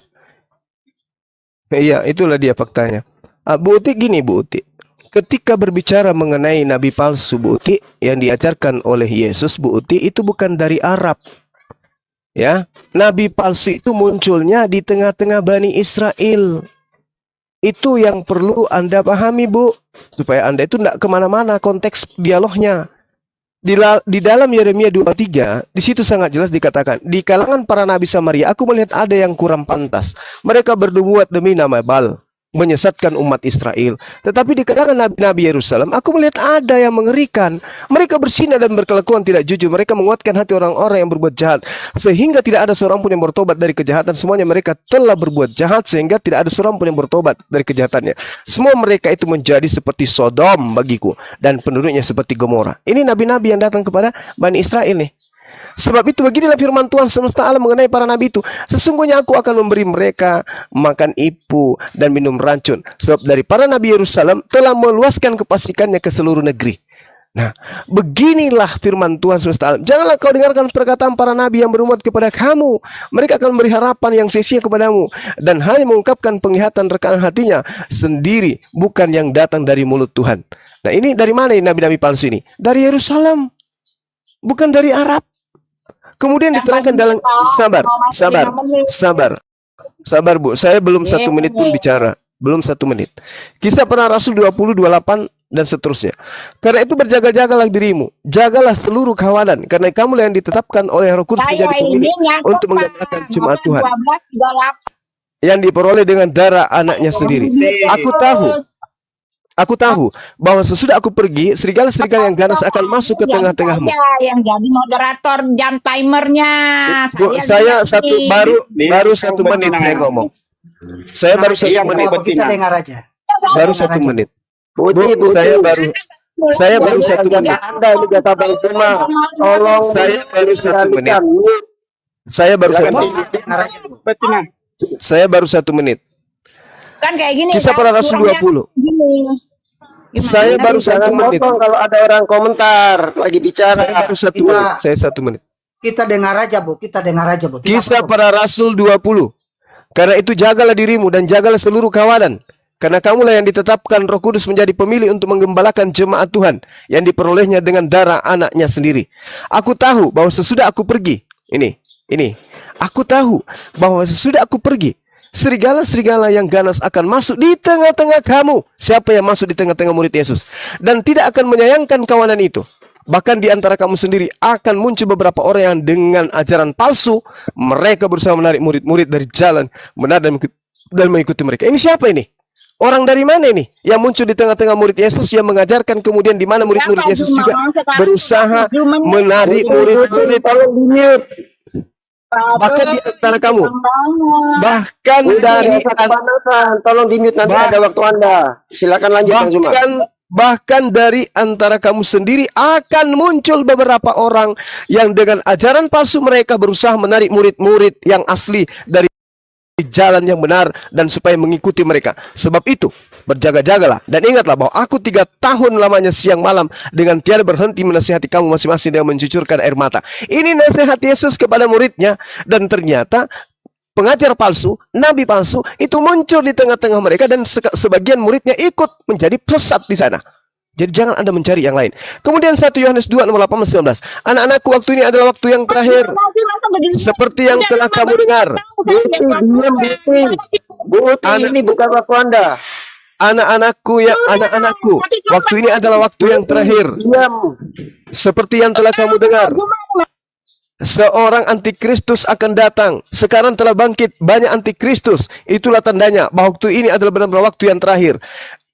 iya, itulah dia faktanya. Bu Uti gini, Bu Uti. Ketika berbicara mengenai nabi palsu, Bu Uti, yang diajarkan oleh Yesus, Bu Uti, itu bukan dari Arab. Ya, nabi palsu itu munculnya di tengah-tengah Bani Israel. Itu yang perlu Anda pahami, Bu, supaya Anda itu tidak kemana-mana konteks dialognya. Di dalam Yeremia 23, di situ sangat jelas dikatakan, di kalangan para nabi Samaria, aku melihat ada yang kurang pantas. Mereka berbuat demi nama Baal, menyesatkan umat Israel. Tetapi di kalangan nabi-nabi Yerusalem, aku melihat ada yang mengerikan. Mereka bersinar dan berkelakuan tidak jujur. Mereka menguatkan hati orang-orang yang berbuat jahat, sehingga tidak ada seorang pun yang bertobat dari kejahatan. Semuanya mereka telah berbuat jahat, sehingga tidak ada seorang pun yang bertobat dari kejahatannya. Semua mereka itu menjadi seperti Sodom bagiku, dan penduduknya seperti Gomora. Ini nabi-nabi yang datang kepada Bani Israel nih. Sebab itu beginilah firman Tuhan semesta alam mengenai para nabi itu. Sesungguhnya aku akan memberi mereka makan ipu dan minum racun. Sebab dari para nabi Yerusalem telah meluaskan kefasikannya ke seluruh negeri. Nah, beginilah firman Tuhan semesta alam. Janganlah kau dengarkan perkataan para nabi yang berumuat kepada kamu. Mereka akan memberi harapan yang sia-sia kepadamu, dan hanya mengungkapkan penglihatan rekaan hatinya sendiri, bukan yang datang dari mulut Tuhan. Nah, ini dari mana ini nabi-nabi palsu ini? Dari Yerusalem, bukan dari Arab. Kemudian diterangkan dalam sabar Bu, saya belum 1 menit pun bicara, belum 1 menit. Kisah Para Rasul 20:28 dan seterusnya. Karena itu berjaga-jagalah dirimu, jagalah seluruh kawanan, karena kamu yang ditetapkan oleh Roh Kudus menjadi pemimpin untuk mengadakan jemaat Tuhan yang diperoleh dengan darah anaknya sendiri. Aku tahu bahwa sesudah aku pergi, serigala-serigala yang ganas akan masuk ke tengah-tengahmu. Yang jadi moderator jam timernya. Saya baru 1 menit saya ngomong. Saya baru 1 menit. Kita dengar aja. Baru 1 menit. Bu, saya baru 1 menit. Anda ini kata Bang Zuma, tolong Saya baru 1 menit. Saya baru 1 menit. Betina. Saya baru 1 menit. Kan kayak gini. Kisah Para Rasul 20. Saya baru 1 menit. Kalau ada orang komentar lagi bicara. Saya baru 1 menit. Saya 1 menit. Kita dengar aja, Bu. Kita dengar aja, Bu. Kisah Para Rasul 20. Karena itu jagalah dirimu dan jagalah seluruh kawanan. Karena kamulah yang ditetapkan Roh Kudus menjadi pemilih untuk menggembalakan jemaat Tuhan yang diperolehnya dengan darah anaknya sendiri. Aku tahu bahwa sesudah aku pergi, ini. Aku tahu bahwa sesudah aku pergi, serigala-serigala yang ganas akan masuk di tengah-tengah kamu. Siapa yang masuk di tengah-tengah murid Yesus? Dan tidak akan menyayangkan kawanan itu. Bahkan di antara kamu sendiri akan muncul beberapa orang yang dengan ajaran palsu. Mereka berusaha menarik murid-murid dari jalan, benar dan mengikuti mereka. Ini siapa ini? Orang dari mana ini? Yang muncul di tengah-tengah murid Yesus yang mengajarkan, kemudian di mana murid-murid Yesus juga berusaha menarik murid-murid. Bahkan di antara kamu, bahkan dari kepanasan, tolong di mute, nanti ada waktu Anda. Silakan lanjut Bang Zuma. bahkan dari antara kamu sendiri akan muncul beberapa orang yang dengan ajaran palsu mereka berusaha menarik murid-murid yang asli dari jalan yang benar dan supaya mengikuti mereka. Sebab itu berjaga-jagalah dan ingatlah bahwa aku 3 tahun lamanya siang malam dengan tiada berhenti menasihati kamu masing-masing dengan mencucurkan air mata. Ini nasihat Yesus kepada muridnya, dan ternyata pengajar palsu, nabi palsu itu muncul di tengah-tengah mereka, dan sebagian muridnya ikut menjadi sesat di sana. Jadi jangan Anda mencari yang lain. Kemudian 1 Yohanes 2 nomor 18-19. Anak-anakku, waktu ini adalah waktu yang terakhir. Seperti yang telah kamu dengar. Buti, ini bukan waktu Anda. Anak-anakku, waktu ini adalah waktu yang terakhir. Diam. Seperti yang telah kamu dengar. Seorang antikristus akan datang. Sekarang telah bangkit banyak antikristus. Itulah tandanya bahwa waktu ini adalah benar-benar waktu yang terakhir.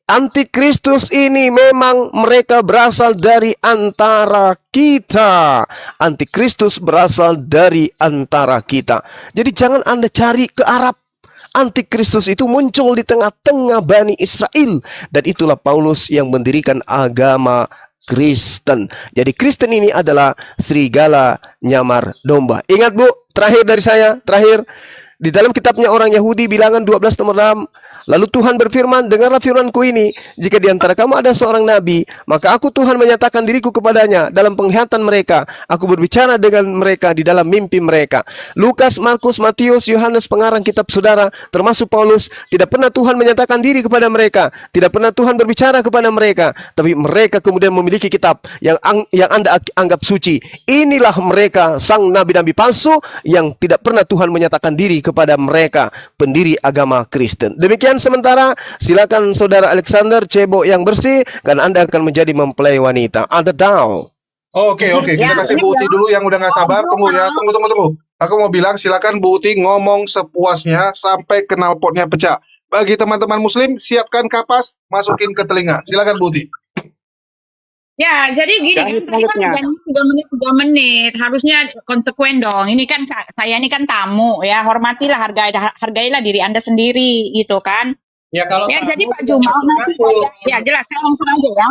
Antikristus ini memang mereka berasal dari antara kita. Antikristus berasal dari antara kita. Jadi jangan Anda cari ke Arab. Antikristus itu muncul di tengah-tengah Bani Israel. Dan itulah Paulus yang mendirikan agama Kristen. Jadi Kristen ini adalah serigala nyamar domba. Ingat Bu, terakhir dari saya, di dalam kitabnya orang Yahudi bilangan 12 nomor 6. Lalu Tuhan berfirman, dengarlah firmanku ini, jika di antara kamu ada seorang nabi, maka aku Tuhan menyatakan diriku kepadanya dalam penglihatan mereka. Aku berbicara dengan mereka di dalam mimpi mereka. Lukas, Markus, Matius, Yohanes pengarang kitab saudara, termasuk Paulus, tidak pernah Tuhan menyatakan diri kepada mereka. Tidak pernah Tuhan berbicara kepada mereka. Tapi mereka kemudian memiliki kitab yang Anda anggap suci. Inilah mereka, sang nabi-nabi palsu yang tidak pernah Tuhan menyatakan diri kepada mereka, pendiri agama Kristen. Demikian sementara, silakan saudara Alexander cebok yang bersih, karena Anda akan menjadi mempelai wanita. Anda down. Oke, kita kasih Bu Uti dulu yang udah nggak sabar. Tunggu ya, tunggu. Aku mau bilang, silakan Bu Uti ngomong sepuasnya sampai knalpotnya pecah. Bagi teman-teman Muslim, siapkan kapas, masukin ke telinga. Silakan Bu Uti. Ya, jadi gini kan, tadi kan janji 3 menit, harusnya konsekuen dong. Ini kan saya ini kan tamu ya, hormatilah, hargailah diri Anda sendiri gitu kan. Ya kalau ya, jadi Pak Juma nanti ya jelas, saya langsung aja ya.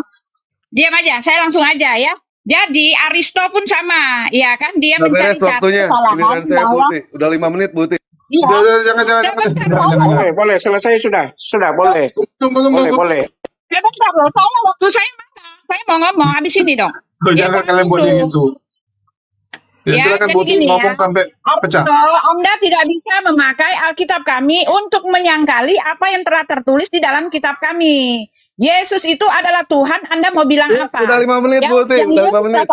Diam aja, saya langsung aja ya. Jadi Aristo pun sama, ya kan, dia mencari kesalahan bahwa udah 5 menit Bu Uti. Iya. Jangan. Boleh, selesai sudah, boleh. Boleh. Ya bentar loh, waktu saya mau ngomong habis ini dong. Jangan kalian buat yang itu. Ya, silakan Bu Uti ngomong sampai pecah. Anda tidak bisa memakai Alkitab kami untuk menyangkali apa yang telah tertulis di dalam kitab kami. Yesus itu adalah Tuhan, Anda mau bilang apa? Udah 5 menit Bu Uti, udah 5 menit.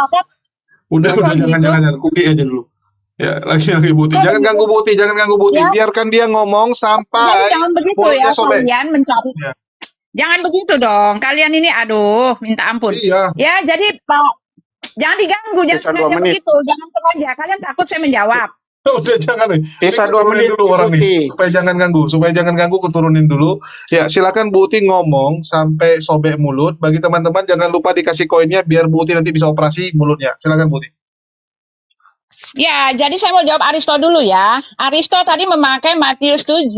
Udah, jangan. Kuki aja dulu. Ya, lagi Bu Uti. Jangan ganggu Bu Uti, Ya. Biarkan dia ngomong sampai Jangan begitu mulutnya ya, sobek. kalian mencari. Ya. Jangan begitu dong. Kalian ini aduh, minta ampun. Iya. Ya, jadi Pak, jangan diganggu, jangan Sisa 2 sengaja menit. begitu. Jangan sengaja. Kalian takut saya menjawab. Udah jangan nih. Sisa 2 Turunin menit dulu orang Bu Uti. nih. Supaya jangan ganggu, kuturunin dulu. Ya, silakan Bu Uti ngomong sampai sobek mulut. Bagi teman-teman jangan lupa dikasih koinnya biar Bu Uti nanti bisa operasi mulutnya. Silakan Bu Uti. Ya, jadi saya mau jawab Aristo dulu ya. Aristo tadi memakai Matius 7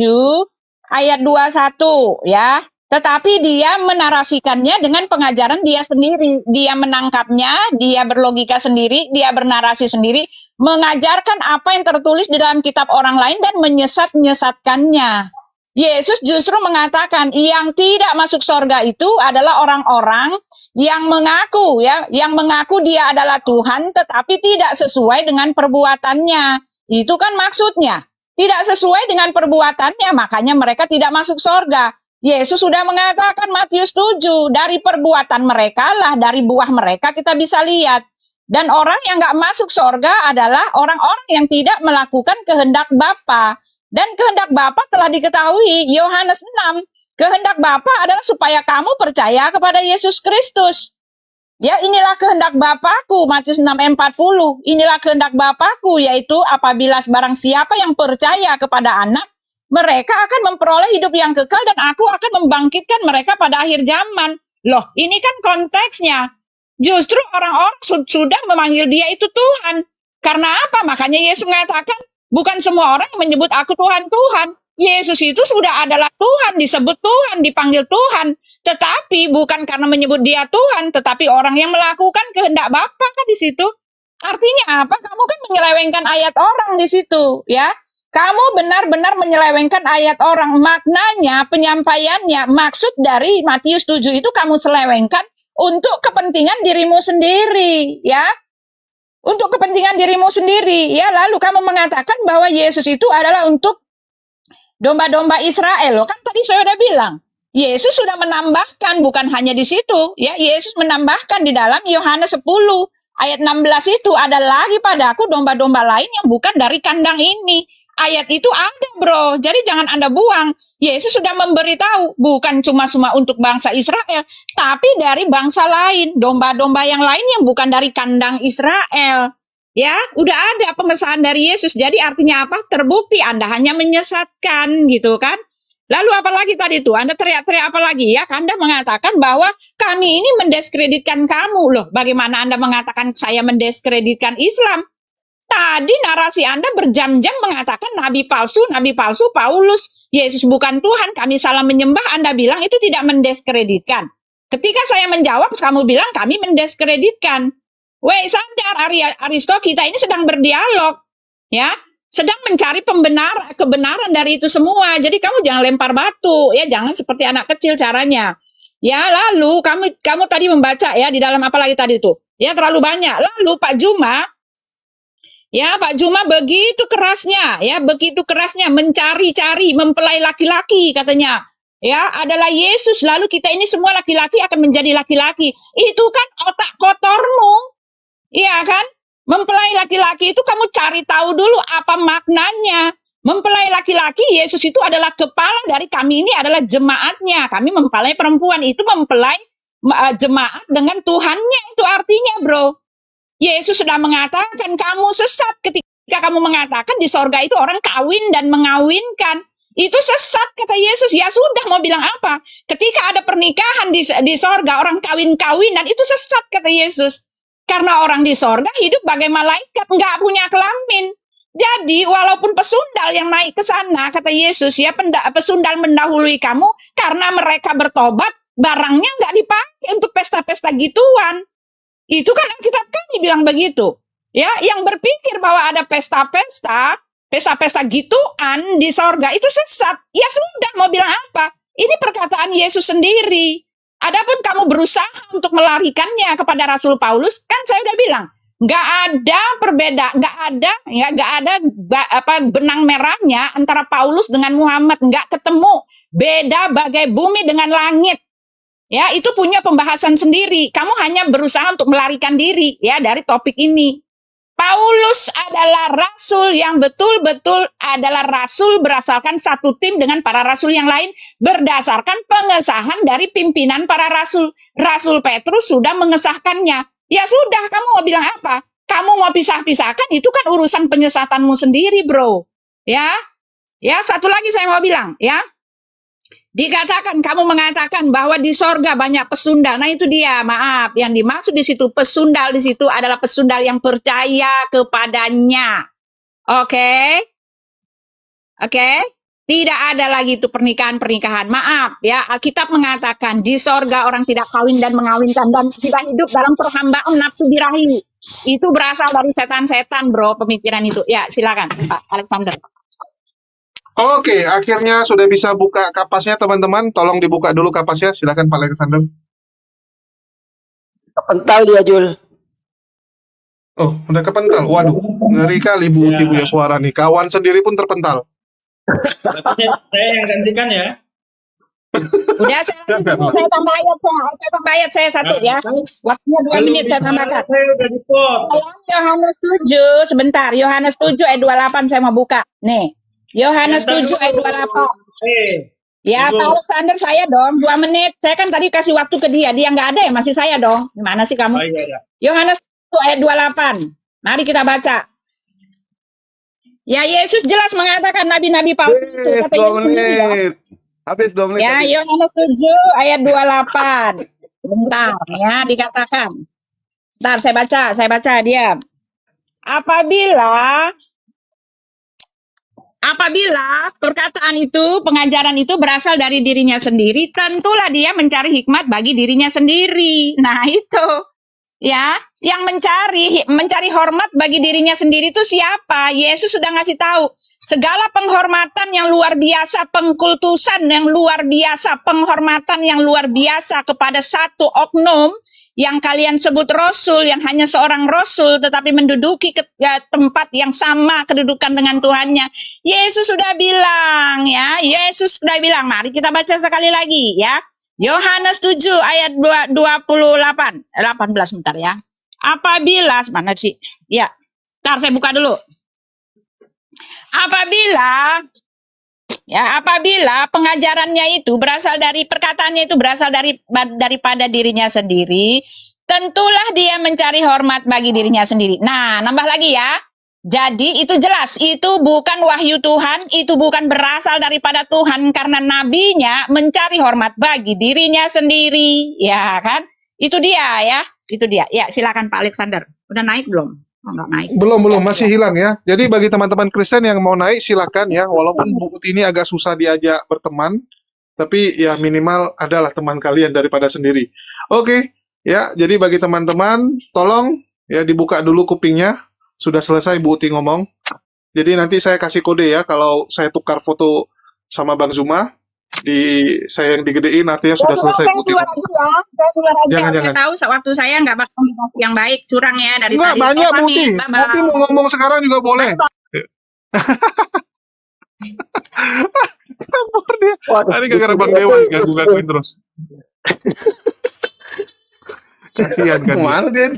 ayat 21 ya. Tetapi dia menarasikannya dengan pengajaran dia sendiri. Dia menangkapnya, dia berlogika sendiri, dia bernarasi sendiri, mengajarkan apa yang tertulis di dalam kitab orang lain dan menyesatkannya. Yesus justru mengatakan yang tidak masuk surga itu adalah orang-orang yang mengaku dia adalah Tuhan tetapi tidak sesuai dengan perbuatannya. Itu kan maksudnya. Tidak sesuai dengan perbuatannya, makanya mereka tidak masuk surga. Yesus sudah mengatakan Matius 7, dari perbuatan mereka lah, dari buah mereka kita bisa lihat. Dan orang yang nggak masuk surga adalah orang-orang yang tidak melakukan kehendak Bapa. Dan kehendak Bapa telah diketahui, Yohanes 6. Kehendak Bapa adalah supaya kamu percaya kepada Yesus Kristus. Ya, inilah kehendak Bapakku, Matius 6 ayat 40. Inilah kehendak Bapakku, yaitu apabila barang siapa yang percaya kepada anak, mereka akan memperoleh hidup yang kekal dan aku akan membangkitkan mereka pada akhir zaman. Loh, ini kan konteksnya. Justru orang-orang sudah memanggil dia itu Tuhan. Karena apa? Makanya Yesus mengatakan, bukan semua orang yang menyebut aku Tuhan, Tuhan. Yesus itu sudah adalah Tuhan, disebut Tuhan, dipanggil Tuhan. Tetapi bukan karena menyebut dia Tuhan, tetapi orang yang melakukan kehendak Bapa kan di situ. Artinya apa? Kamu kan menyelewengkan ayat orang di situ, ya. Kamu benar-benar menyelewengkan ayat orang. Maknanya, penyampaiannya, maksud dari Matius 7 itu kamu selewengkan untuk kepentingan dirimu sendiri, ya. Untuk kepentingan dirimu sendiri, ya. Lalu kamu mengatakan bahwa Yesus itu adalah untuk domba-domba Israel. Loh, kan tadi saya udah bilang, Yesus sudah menambahkan, bukan hanya di situ, ya. Yesus menambahkan di dalam Yohanes 10 ayat 16 itu, ada lagi padaku domba-domba lain yang bukan dari kandang ini. Ayat itu ada, bro. Jadi jangan Anda buang. Yesus sudah memberitahu, bukan cuma untuk bangsa Israel, tapi dari bangsa lain, domba-domba yang lain yang bukan dari kandang Israel. Ya, udah ada pengesahan dari Yesus. Jadi artinya apa? Terbukti Anda hanya menyesatkan gitu kan. Lalu apa lagi tadi itu? Anda teriak-teriak apa lagi ya? Anda mengatakan bahwa kami ini mendiskreditkan kamu. Loh, bagaimana Anda mengatakan saya mendiskreditkan Islam? Tadi narasi Anda berjam-jam mengatakan nabi palsu Paulus. Yesus bukan Tuhan, kami salah menyembah. Anda bilang itu tidak mendiskreditkan. Ketika saya menjawab, kamu bilang kami mendiskreditkan. Weh, sadar Aristo, kita ini sedang berdialog, ya, sedang mencari kebenaran dari itu semua. Jadi kamu jangan lempar batu, ya, jangan seperti anak kecil caranya. Ya, lalu kamu tadi membaca ya di dalam apa lagi tadi itu? Ya, terlalu banyak. Lalu Pak Juma begitu kerasnya mencari-cari, mempelai laki-laki katanya. Ya, adalah Yesus. Lalu kita ini semua laki-laki akan menjadi laki-laki. Itu kan otak kotormu. Iya kan? Mempelai laki-laki itu kamu cari tahu dulu apa maknanya. Mempelai laki-laki, Yesus itu adalah kepala dari kami ini adalah jemaatnya. Kami mempelai perempuan, itu mempelai jemaat dengan Tuhannya. Itu artinya, bro. Yesus sudah mengatakan kamu sesat ketika kamu mengatakan di sorga itu orang kawin dan mengawinkan. Itu sesat, kata Yesus. Ya sudah, mau bilang apa? Ketika ada pernikahan di sorga, orang kawin-kawinan, itu sesat, kata Yesus. Karena orang di sorga hidup bagai malaikat, nggak punya kelamin. Jadi walaupun pesundal yang naik ke sana, kata Yesus, ya pesundal mendahului kamu karena mereka bertobat, barangnya nggak dipakai untuk pesta-pesta gituan. Itu kan Alkitab kami bilang begitu. Ya, yang berpikir bahwa ada pesta-pesta gituan di sorga itu sesat. Ya sudah, mau bilang apa? Ini perkataan Yesus sendiri. Adapun kamu berusaha untuk melarikannya kepada Rasul Paulus, kan saya udah bilang, nggak ada benang merahnya antara Paulus dengan Muhammad, nggak ketemu, beda bagai bumi dengan langit. Ya, itu punya pembahasan sendiri. Kamu hanya berusaha untuk melarikan diri ya dari topik ini. Paulus adalah rasul yang betul-betul adalah rasul berdasarkan satu tim dengan para rasul yang lain berdasarkan pengesahan dari pimpinan para rasul. Rasul Petrus sudah mengesahkannya. Ya sudah, kamu mau bilang apa? Kamu mau pisah-pisahkan, itu kan urusan penyesatanmu sendiri, bro. Ya, satu lagi saya mau bilang, ya. Dikatakan, kamu mengatakan bahwa di sorga banyak pesundal. Nah itu dia, maaf. Yang dimaksud di situ, pesundal di situ adalah pesundal yang percaya kepadanya. Oke? Tidak ada lagi itu pernikahan-pernikahan. Maaf ya, Alkitab mengatakan di sorga orang tidak kawin dan mengawinkan dan tidak hidup dalam perhambaan nafsu birahi. Itu berasal dari setan-setan, bro, pemikiran itu. Ya, silakan Pak Alexander. Oke, akhirnya sudah bisa buka kapasnya teman-teman. Tolong dibuka dulu kapasnya. Silakan Pak Alexander. Kepental dia, Jul. Oh, udah kepental. Waduh, ngeri kali Bu Uti punya suara nih. Kawan sendiri pun terpental. Saya yang gantikan ya. Udah, saya tambah ayat saya satu ya. Waktunya 2 menit saya tambahkan. Yohanes 7, sebentar. Yohanes 7 ayat 28 saya mau buka. Nih. Yohanes 7 ayat 28. Ya, Pak Alexander saya dong, 2 menit. Saya kan tadi kasih waktu ke dia nggak ada ya, masih saya dong. Gimana sih kamu? Yohanes 7 ayat 28. Mari kita baca. Ya, Yesus jelas mengatakan nabi-nabi palsu itu. Kata Yesus sendiri, Habis 2 menit. ya, Yohanes 7 ayat 28. Bentar ya, dikatakan. Bentar, saya baca, diam. Apabila apabila perkataan itu, pengajaran itu berasal dari dirinya sendiri, tentulah dia mencari hikmat bagi dirinya sendiri. Nah, itu ya, yang mencari hormat bagi dirinya sendiri itu siapa? Yesus sudah ngasih tahu, segala penghormatan yang luar biasa, pengkultusan yang luar biasa, penghormatan yang luar biasa kepada satu oknum yang kalian sebut rasul, yang hanya seorang rasul tetapi menduduki tempat yang sama kedudukan dengan Tuhannya. Yesus sudah bilang ya, Yesus sudah bilang. Mari kita baca sekali lagi ya. Yohanes 7 ayat 18 bentar ya. Apabila mana sih? Ya. Ntar saya buka dulu. Apabila pengajarannya itu berasal dari perkataannya itu berasal daripada dirinya sendiri, tentulah dia mencari hormat bagi dirinya sendiri. Nah, nambah lagi ya. Jadi itu jelas, itu bukan wahyu Tuhan, itu bukan berasal daripada Tuhan karena nabinya mencari hormat bagi dirinya sendiri, ya kan? Itu dia ya, itu dia. Ya, silakan Pak Alexander. Udah naik belum? Oh, enggak naik. Belum, masih hilang ya. Jadi bagi teman-teman Kristen yang mau naik silakan ya, walaupun Bu Uti ini agak susah diajak berteman, tapi ya minimal adalah teman kalian daripada sendiri. Oke, ya. Jadi bagi teman-teman, tolong ya dibuka dulu kupingnya. Sudah selesai Bu Uti ngomong. Jadi nanti saya kasih kode ya, kalau saya tukar foto sama Bang Zuma, saya yang digedein artinya sudah selesai Bu Uti ngomong. Saya keluar aja. Jangan. Tahu waktu saya nggak bakal dikasih yang baik, curang ya dari Enggak, tadi. banyak Bu Uti. Bu Uti mau ngomong sekarang juga boleh. Kabur dia. Ini gara-gara Bang Dewa ganggu-gangguin terus. Kasihan kan. Kemana dia?